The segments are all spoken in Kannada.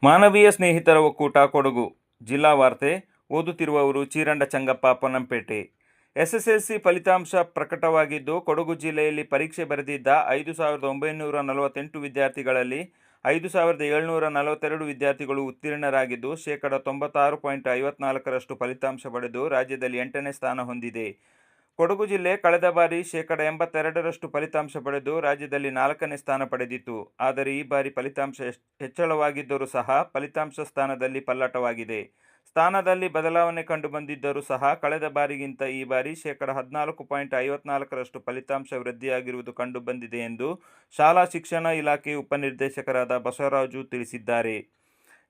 ಮಾನವೀಯ ಸ್ನೇಹಿತರ ಒಕ್ಕೂಟ ಕೊಡಗು ಜಿಲ್ಲಾ ವಾರ್ತೆ ಓದುತ್ತಿರುವವರು ಚೀರಂಡ ಚಂಗಪ್ಪ ಪೊನ್ನಂಪೇಟೆ. ಎಸ್ಎಸ್ಎಲ್ಸಿ ಫಲಿತಾಂಶ ಪ್ರಕಟವಾಗಿದ್ದು, ಕೊಡಗು ಜಿಲ್ಲೆಯಲ್ಲಿ ಪರೀಕ್ಷೆ ಬರೆದಿದ್ದ 5,948 ವಿದ್ಯಾರ್ಥಿಗಳಲ್ಲಿ 5,742 ವಿದ್ಯಾರ್ಥಿಗಳು ಉತ್ತೀರ್ಣರಾಗಿದ್ದು, 96.54% ಫಲಿತಾಂಶ ಪಡೆದು ರಾಜ್ಯದಲ್ಲಿ 8ನೇ ಸ್ಥಾನ ಹೊಂದಿದೆ. ಕೊಡಗು ಜಿಲ್ಲೆ ಕಳೆದ ಬಾರಿ 82% ಫಲಿತಾಂಶ ಪಡೆದು ರಾಜ್ಯದಲ್ಲಿ 4ನೇ ಸ್ಥಾನ ಪಡೆದಿತ್ತು. ಆದರೆ ಈ ಬಾರಿ ಫಲಿತಾಂಶ ಹೆಚ್ಚಳವಾಗಿದ್ದರೂ ಸಹ ಫಲಿತಾಂಶ ಸ್ಥಾನದಲ್ಲಿ ಪಲ್ಲಟವಾಗಿದೆ. ಸ್ಥಾನದಲ್ಲಿ ಬದಲಾವಣೆ ಕಂಡುಬಂದಿದ್ದರೂ ಸಹ ಕಳೆದ ಬಾರಿಗಿಂತ ಈ ಬಾರಿ 14.54% ಫಲಿತಾಂಶ ವೃದ್ಧಿಯಾಗಿರುವುದು ಕಂಡುಬಂದಿದೆ ಎಂದು ಶಾಲಾ ಶಿಕ್ಷಣ ಇಲಾಖೆ ಉಪನಿರ್ದೇಶಕರಾದ ಬಸವರಾಜು ತಿಳಿಸಿದ್ದಾರೆ.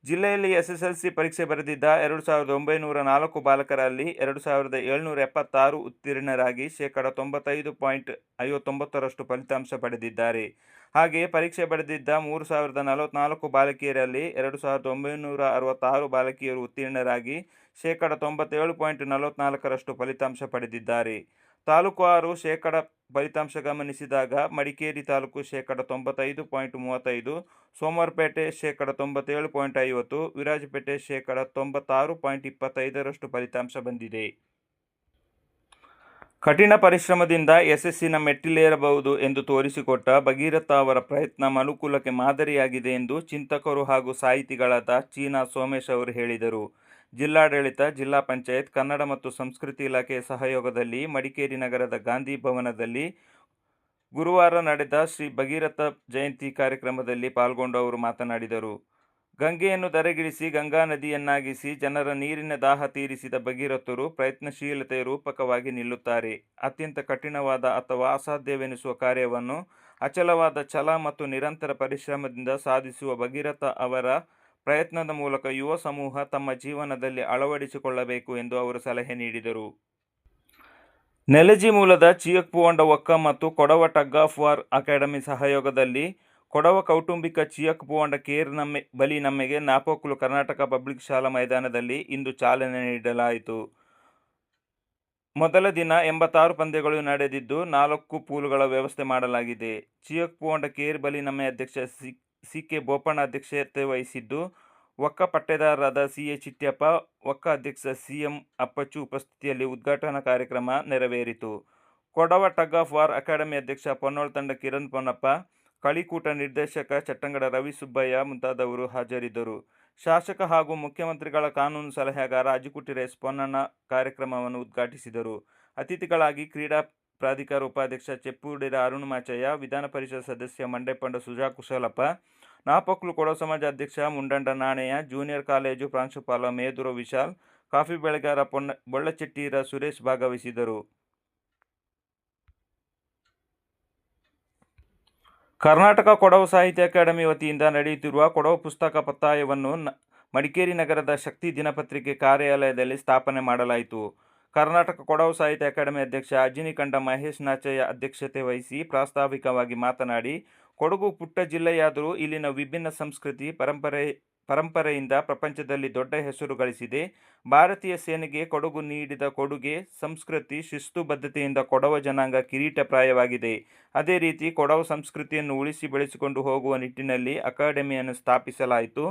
ಜಿಲ್ಲೆಯಲ್ಲಿ ಎಸ್ಎಸ್ಎಲ್ಸಿ ಪರೀಕ್ಷೆ ಬರೆದಿದ್ದ 2,904 ಬಾಲಕರಲ್ಲಿ 2,776 ಉತ್ತೀರ್ಣರಾಗಿ 95.59% ಫಲಿತಾಂಶ ಪಡೆದಿದ್ದಾರೆ. ಹಾಗೆಯೇ ಪರೀಕ್ಷೆ ಬರೆದಿದ್ದ 3,044 ಬಾಲಕಿಯರಲ್ಲಿ 2,966 ಬಾಲಕಿಯರು ಉತ್ತೀರ್ಣರಾಗಿ 97.44% ಫಲಿತಾಂಶ ಪಡೆದಿದ್ದಾರೆ. ತಾಲೂಕುವಾರು ಫಲಿತಾಂಶ ಗಮನಿಸಿದಾಗ ಮಡಿಕೇರಿ ತಾಲೂಕು 95.35%, ಸೋಮವಾರಪೇಟೆ 97.50%, ವಿರಾಜಪೇಟೆ 96.25% ಫಲಿತಾಂಶ ಬಂದಿದೆ. ಕಠಿಣ ಪರಿಶ್ರಮದಿಂದ ಯಶಸ್ಸಿನ ಮೆಟ್ಟಿಲೇರಬಹುದು ಎಂದು ತೋರಿಸಿಕೊಟ್ಟ ಭಗೀರಥ ಅವರ ಪ್ರಯತ್ನ ಮನುಕುಲಕ್ಕೆ ಮಾದರಿಯಾಗಿದೆ ಎಂದು ಚಿಂತಕರು ಹಾಗೂ ಸಾಹಿತಿಗಳಾದ ಚೀನಾ ಸೋಮೇಶ್ ಅವರು ಹೇಳಿದರು. ಜಿಲ್ಲಾಡಳಿತ, ಜಿಲ್ಲಾ ಪಂಚಾಯತ್, ಕನ್ನಡ ಮತ್ತು ಸಂಸ್ಕೃತಿ ಇಲಾಖೆಯ ಸಹಯೋಗದಲ್ಲಿ ಮಡಿಕೇರಿ ನಗರದ ಗಾಂಧಿ ಭವನದಲ್ಲಿ ಗುರುವಾರ ನಡೆದ ಶ್ರೀ ಭಗೀರಥ ಜಯಂತಿ ಕಾರ್ಯಕ್ರಮದಲ್ಲಿ ಪಾಲ್ಗೊಂಡು ಅವರು ಮಾತನಾಡಿದರು. ಗಂಗೆಯನ್ನು ಧರೆಗಿಳಿಸಿ ಗಂಗಾ ನದಿಯನ್ನಾಗಿಸಿ ಜನರ ನೀರಿನ ದಾಹ ತೀರಿಸಿದ ಭಗೀರಥರು ಪ್ರಯತ್ನಶೀಲತೆಯ ರೂಪಕವಾಗಿ ನಿಲ್ಲುತ್ತಾರೆ. ಅತ್ಯಂತ ಕಠಿಣವಾದ ಅಥವಾ ಅಸಾಧ್ಯವೆನಿಸುವ ಕಾರ್ಯವನ್ನು ಅಚಲವಾದ ಛಲ ಮತ್ತು ನಿರಂತರ ಪರಿಶ್ರಮದಿಂದ ಸಾಧಿಸುವ ಭಗೀರಥ ಅವರ ಪ್ರಯತ್ನದ ಮೂಲಕ ಯುವ ಸಮೂಹ ತಮ್ಮ ಜೀವನದಲ್ಲಿ ಅಳವಡಿಸಿಕೊಳ್ಳಬೇಕು ಎಂದು ಅವರು ಸಲಹೆ ನೀಡಿದರು. ನೆಲಜಿ ಮೂಲದ ಚಿಯಕ್-ಪೂವಂಡ ಒಕ್ಕ ಮತ್ತು Kodava tug of war academy ಸಹಯೋಗದಲ್ಲಿ ಕೊಡವ ಕೌಟುಂಬಿಕ ಚಿಯಕ್-ಪೂವಂಡ ಕೇರ್ ಬಲಿ ನಮ್ಮೆಗೆ ನಾಪೋಕ್ಲು ಕರ್ನಾಟಕ ಪಬ್ಲಿಕ್ ಶಾಲಾ ಮೈದಾನದಲ್ಲಿ ಇಂದು ಚಾಲನೆ ನೀಡಲಾಯಿತು. ಮೊದಲ ದಿನ 86 ಪಂದ್ಯಗಳು ನಡೆದಿದ್ದು 4 ಪೂಲ್ಗಳ ವ್ಯವಸ್ಥೆ ಮಾಡಲಾಗಿದೆ. ಚಿಯಕ್-ಪೂವಂಡ ಕೇರ್ ಬಲಿ ನಮ್ಮೆ ಅಧ್ಯಕ್ಷ ಸಿ.ಕೆ. ಬೋಪಣ್ಣ ಅಧ್ಯಕ್ಷತೆ ವಹಿಸಿದ್ದು, ಒಕ್ಕ ಪಟ್ಟೇದಾರರಾದ ಸಿ.ಎ. ಚಿಟ್ಯಪ್ಪ, ಒಕ್ಕ ಅಧ್ಯಕ್ಷ ಸಿ.ಎಂ. ಅಪ್ಪಚ್ಚು ಉಪಸ್ಥಿತಿಯಲ್ಲಿ ಉದ್ಘಾಟನಾ ಕಾರ್ಯಕ್ರಮ ನೆರವೇರಿತು. Kodava tug of war academy ಅಧ್ಯಕ್ಷ ಪೊನ್ನೋಳ ತಂಡ ಕಿರಣ್ ಪೊನ್ನಪ್ಪ, ಕಳಿಕೂಟ ನಿರ್ದೇಶಕ ಚಟ್ಟಂಗಡ ರವಿ ಸುಬ್ಬಯ್ಯ ಮುಂತಾದವರು ಹಾಜರಿದ್ದರು. ಶಾಸಕ ಹಾಗೂ ಮುಖ್ಯಮಂತ್ರಿಗಳ ಕಾನೂನು ಸಲಹೆಗಾರ ಅಜಿಕುಟಿ ಎಸ್. ಪೊನ್ನಣ್ಣ ಕಾರ್ಯಕ್ರಮವನ್ನು ಉದ್ಘಾಟಿಸಿದರು. ಅತಿಥಿಗಳಾಗಿ ಕ್ರೀಡಾ ಪ್ರಾಧಿಕಾರ ಉಪಾಧ್ಯಕ್ಷ ಚೆಪ್ಪುಡಿರ ಅರುಣ್ ಮಾಚಯ್ಯ, ವಿಧಾನ ಪರಿಷತ್ ಸದಸ್ಯ ಮಂಡೆಪಂಡ ಸುಜಾ ಕುಶಲಪ್ಪ, ನಾಪೋಕ್ಲು ಕೊಡವ ಸಮಾಜ ಅಧ್ಯಕ್ಷ ಮುಂಡಂಡ ನಾಣಯ್ಯ, ಜೂನಿಯರ್ ಕಾಲೇಜು ಪ್ರಾಂಶುಪಾಲ ಮೇದುರ ವಿಶಾಲ್, ಕಾಫಿ ಬೆಳೆಗಾರ ಬೊಳ್ಳಚೆಟ್ಟೀರ ಸುರೇಶ್ ಭಾಗವಹಿಸಿದರು. ಕರ್ನಾಟಕ ಕೊಡವ ಸಾಹಿತ್ಯ ಅಕಾಡೆಮಿ ವತಿಯಿಂದ ನಡೆಯುತ್ತಿರುವ ಕೊಡವ ಪುಸ್ತಕ ಪತ್ತಾಯವನ್ನು ಮಡಿಕೇರಿ ನಗರದ ಶಕ್ತಿ ದಿನಪತ್ರಿಕೆ ಕಾರ್ಯಾಲಯದಲ್ಲಿ ಸ್ಥಾಪನೆ ಮಾಡಲಾಯಿತು. ಕರ್ನಾಟಕ ಕೊಡವ ಸಾಹಿತ್ಯ ಅಕಾಡೆಮಿ ಅಧ್ಯಕ್ಷ ಅಜಿನಿಕಂಡ ಮಹೇಶ್ ನಾಚಯ್ಯ ಅಧ್ಯಕ್ಷತೆ ವಹಿಸಿ ಪ್ರಾಸ್ತಾವಿಕವಾಗಿ ಮಾತನಾಡಿ, ಕೊಡಗು ಪುಟ್ಟ ಜಿಲ್ಲೆಯಾದರೂ ಇಲ್ಲಿನ ವಿಭಿನ್ನ ಸಂಸ್ಕೃತಿ, ಪರಂಪರೆಯಿಂದ ಪ್ರಪಂಚದಲ್ಲಿ ದೊಡ್ಡ ಹೆಸರು ಗಳಿಸಿದೆ. ಭಾರತೀಯ ಸೇನೆಗೆ ಕೊಡಗು ನೀಡಿದ ಕೊಡುಗೆ, ಸಂಸ್ಕೃತಿ, ಶಿಸ್ತುಬದ್ಧತೆಯಿಂದ ಕೊಡವ ಜನಾಂಗ ಕಿರೀಟಪ್ರಾಯವಾಗಿದೆ. ಅದೇ ರೀತಿ ಕೊಡವ ಸಂಸ್ಕೃತಿಯನ್ನು ಉಳಿಸಿ ಬೆಳೆಸಿಕೊಂಡು ಹೋಗುವ ನಿಟ್ಟಿನಲ್ಲಿ ಅಕಾಡೆಮಿಯನ್ನು ಸ್ಥಾಪಿಸಲಾಯಿತು.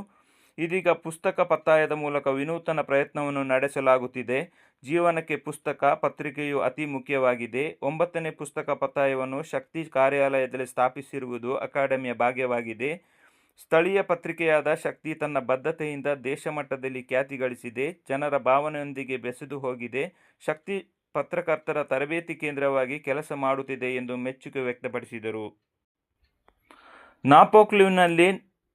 ಇದೀಗ ಪುಸ್ತಕ ಪತ್ತಾಯದ ಮೂಲಕ ವಿನೂತನ ಪ್ರಯತ್ನವನ್ನು ನಡೆಸಲಾಗುತ್ತಿದೆ. ಜೀವನಕ್ಕೆ ಪುಸ್ತಕ, ಪತ್ರಿಕೆಯು ಅತಿ ಮುಖ್ಯವಾಗಿದೆ. 9ನೇ ಪುಸ್ತಕ ಪತ್ತಾಯವನ್ನು ಶಕ್ತಿ ಕಾರ್ಯಾಲಯದಲ್ಲಿ ಸ್ಥಾಪಿಸಿರುವುದು ಅಕಾಡೆಮಿಯ ಭಾಗ್ಯವಾಗಿದೆ. ಸ್ಥಳೀಯ ಪತ್ರಿಕೆಯಾದ ಶಕ್ತಿ ತನ್ನ ಬದ್ಧತೆಯಿಂದ ದೇಶ ಮಟ್ಟದಲ್ಲಿ ಖ್ಯಾತಿ ಗಳಿಸಿದೆ. ಜನರ ಭಾವನೆಯೊಂದಿಗೆ ಬೆಸೆದು ಹೋಗಿದೆ. ಶಕ್ತಿ ಪತ್ರಕರ್ತರ ತರಬೇತಿ ಕೇಂದ್ರವಾಗಿ ಕೆಲಸ ಮಾಡುತ್ತಿದೆ ಎಂದು ಮೆಚ್ಚುಗೆ ವ್ಯಕ್ತಪಡಿಸಿದರು. ನಾಪೋಕ್ಲುವಿನಲ್ಲಿ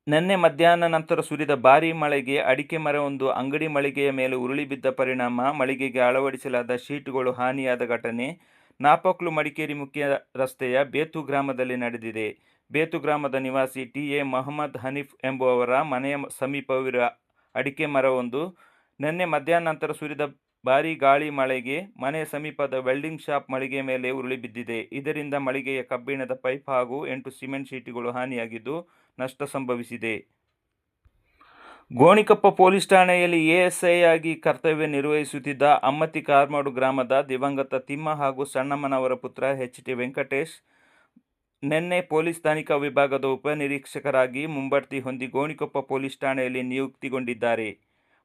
ನಿನ್ನೆ ಮಧ್ಯಾಹ್ನ ನಂತರ ಸುರಿದ ಭಾರೀ ಮಳೆಗೆ ಅಡಿಕೆ ಮರವೊಂದು ಅಂಗಡಿ ಮಳಿಗೆಯ ಮೇಲೆ ಉರುಳಿ ಬಿದ್ದ ಪರಿಣಾಮ ಮಳಿಗೆಗೆ ಅಳವಡಿಸಲಾದ ಶೀಟುಗಳು ಹಾನಿಯಾದ ಘಟನೆ ನಾಪೋಕ್ಲು ಮಡಿಕೇರಿ ಮುಖ್ಯ ರಸ್ತೆಯ ಬೇತು ಗ್ರಾಮದಲ್ಲಿ ನಡೆದಿದೆ. ಬೇತು ಗ್ರಾಮದ ನಿವಾಸಿ ಟಿ.ಎ. ಮೊಹಮ್ಮದ್ ಹನೀಫ್ ಎಂಬುವವರ ಮನೆಯ ಸಮೀಪವಿರುವ ಅಡಿಕೆ ಮರವೊಂದು ನಿನ್ನೆ ಮಧ್ಯಾಹ್ನ ನಂತರ ಸುರಿದ ಭಾರೀ ಗಾಳಿ ಮಳೆಗೆ ಮನೆಯ ಸಮೀಪದ ವೆಲ್ಡಿಂಗ್ ಶಾಪ್ ಮಳಿಗೆಯ ಮೇಲೆ ಉರುಳಿ ಬಿದ್ದಿದೆ. ಇದರಿಂದ ಮಳಿಗೆಯ ಕಬ್ಬಿಣದ ಪೈಪ್ ಹಾಗೂ 8 ಸಿಮೆಂಟ್ ಶೀಟುಗಳು ಹಾನಿಯಾಗಿದ್ದು ನಷ್ಟ ಸಂಭವಿಸಿದೆ. ಗೋಣಿಕೊಪ್ಪ ಪೊಲೀಸ್ ಠಾಣೆಯಲ್ಲಿ ಎಎಸ್ಐ ಆಗಿ ಕರ್ತವ್ಯ ನಿರ್ವಹಿಸುತ್ತಿದ್ದ ಅಮ್ಮತ್ತಿ ಕಾರ್ಮಾಡು ಗ್ರಾಮದ ದಿವಂಗತ ತಿಮ್ಮ ಹಾಗೂ ಸಣ್ಣಮ್ಮನವರ ಪುತ್ರ ಎಚ್.ಟಿ. ವೆಂಕಟೇಶ್ ನಿನ್ನೆ ಪೊಲೀಸ್ ತನಿಖಾ ವಿಭಾಗದ ಉಪನಿರೀಕ್ಷಕರಾಗಿ ಮುಂಬಡ್ತಿ ಹೊಂದಿ ಗೋಣಿಕೊಪ್ಪ ಪೊಲೀಸ್ ಠಾಣೆಯಲ್ಲಿ ನಿಯುಕ್ತಿಗೊಂಡಿದ್ದಾರೆ.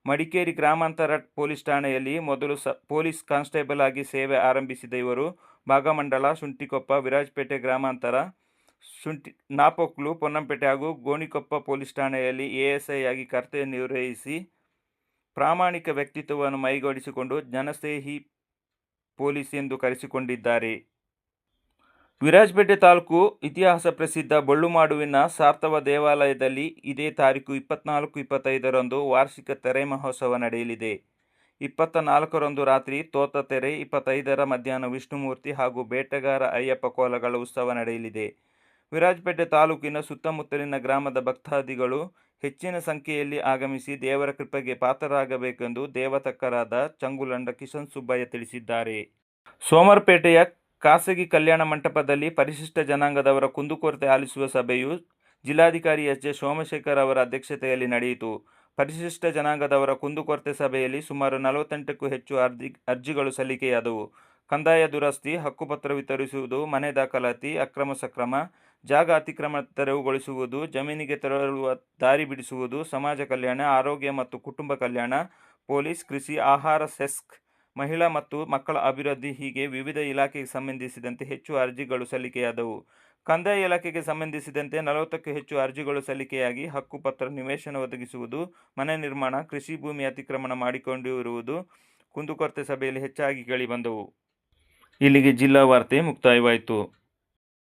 ಮಡಿಕೇರಿ ಗ್ರಾಮಾಂತರ ಪೊಲೀಸ್ ಠಾಣೆಯಲ್ಲಿ ಮೊದಲು ಪೊಲೀಸ್ ಕಾನ್ಸ್ಟೇಬಲ್ ಆಗಿ ಸೇವೆ ಆರಂಭಿಸಿದ ಇವರು ಭಾಗಮಂಡಲ, ಶುಂಠಿಕೊಪ್ಪ, ವಿರಾಜಪೇಟೆ ಗ್ರಾಮಾಂತರ, ನಾಪೊಕ್ಲು, ಪೊನ್ನಂಪೇಟೆ ಹಾಗೂ ಗೋಣಿಕೊಪ್ಪ ಪೊಲೀಸ್ ಠಾಣೆಯಲ್ಲಿ ಎಎಸ್ಐ ಆಗಿ ಕರ್ತವ್ಯ ನಿರ್ವಹಿಸಿ ಪ್ರಾಮಾಣಿಕ ವ್ಯಕ್ತಿತ್ವವನ್ನು ಮೈಗೂಡಿಸಿಕೊಂಡು ಜನಸ್ನೇಹಿ ಪೊಲೀಸ್ ಎಂದು ಕರೆಸಿಕೊಂಡಿದ್ದಾರೆ. ವಿರಾಜಪೇಟೆ ತಾಲೂಕು ಇತಿಹಾಸ ಪ್ರಸಿದ್ಧ ಬೊಳ್ಳುಮಾಡುವಿನ ಸಾರ್ತವ ದೇವಾಲಯದಲ್ಲಿ ಇದೇ ತಾರೀಕು 24-25ರಂದು ವಾರ್ಷಿಕ ತೆರೆ ಮಹೋತ್ಸವ ನಡೆಯಲಿದೆ. 24ರಂದು ರಾತ್ರಿ ತೋತ ತೆರೆ, 25ರ ಮಧ್ಯಾಹ್ನ ವಿಷ್ಣುಮೂರ್ತಿ ಹಾಗೂ ಬೇಟೆಗಾರ ಅಯ್ಯಪ್ಪ ಕೋಲಗಳ ಉತ್ಸವ ನಡೆಯಲಿದೆ. ವಿರಾಜಪೇಟೆ ತಾಲೂಕಿನ ಸುತ್ತಮುತ್ತಲಿನ ಗ್ರಾಮದ ಭಕ್ತಾದಿಗಳು ಹೆಚ್ಚಿನ ಸಂಖ್ಯೆಯಲ್ಲಿ ಆಗಮಿಸಿ ದೇವರ ಕೃಪೆಗೆ ಪಾತ್ರರಾಗಬೇಕೆಂದು ದೇವತಕ್ಕರಾದ ಚಂಗುಲಂಡ ಕಿಶನ್ ಸುಬ್ಬಯ್ಯ ತಿಳಿಸಿದ್ದಾರೆ. ಸೋಮವಾರಪೇಟೆಯ ಖಾಸಗಿ ಕಲ್ಯಾಣ ಮಂಟಪದಲ್ಲಿ ಪರಿಶಿಷ್ಟ ಜನಾಂಗದವರ ಕುಂದುಕೊರತೆ ಆಲಿಸುವ ಸಭೆಯು ಜಿಲ್ಲಾಧಿಕಾರಿ ಎಚ್. ಜೆ. ಸೋಮಶೇಖರ್ ಅವರ ಅಧ್ಯಕ್ಷತೆಯಲ್ಲಿ ನಡೆಯಿತು. ಪರಿಶಿಷ್ಟ ಜನಾಂಗದವರ ಕುಂದುಕೊರತೆ ಸಭೆಯಲ್ಲಿ ಸುಮಾರು 48ಕ್ಕೂ ಹೆಚ್ಚು ಅರ್ಜಿಗಳು ಸಲ್ಲಿಕೆಯಾದವು. ಕಂದಾಯ ದುರಸ್ತಿ, ಹಕ್ಕುಪತ್ರ ವಿತರಿಸುವುದು, ಮನೆ ದಾಖಲಾತಿ, ಅಕ್ರಮ ಸಕ್ರಮ, ಜಾಗ ಅತಿಕ್ರಮಣ ತೆರವುಗೊಳಿಸುವುದು, ಜಮೀನಿಗೆ ತೆರಳುವ ದಾರಿ ಬಿಡಿಸುವುದು, ಸಮಾಜ ಕಲ್ಯಾಣ, ಆರೋಗ್ಯ ಮತ್ತು ಕುಟುಂಬ ಕಲ್ಯಾಣ, ಪೊಲೀಸ್, ಕೃಷಿ, ಆಹಾರ, ಸೆಸ್ಕ್, ಮಹಿಳಾ ಮತ್ತು ಮಕ್ಕಳ ಅಭಿವೃದ್ಧಿ ಹೀಗೆ ವಿವಿಧ ಇಲಾಖೆಗೆ ಸಂಬಂಧಿಸಿದಂತೆ ಹೆಚ್ಚು ಅರ್ಜಿಗಳು ಸಲ್ಲಿಕೆಯಾದವು. ಕಂದಾಯ ಇಲಾಖೆಗೆ ಸಂಬಂಧಿಸಿದಂತೆ 40ಕ್ಕೂ ಹೆಚ್ಚು ಅರ್ಜಿಗಳು ಸಲ್ಲಿಕೆಯಾಗಿ ಹಕ್ಕುಪತ್ರ, ನಿವೇಶನ ಒದಗಿಸುವುದು, ಮನೆ ನಿರ್ಮಾಣ, ಕೃಷಿ ಭೂಮಿ ಅತಿಕ್ರಮಣ ಮಾಡಿಕೊಂಡಿರುವುದು ಕುಂದುಕೊರತೆ ಸಭೆಯಲ್ಲಿ ಹೆಚ್ಚಾಗಿ ಕೇಳಿಬಂದವು. ಇಲ್ಲಿಗೆ ಜಿಲ್ಲಾ ವಾರ್ತೆ ಮುಕ್ತಾಯವಾಯಿತು.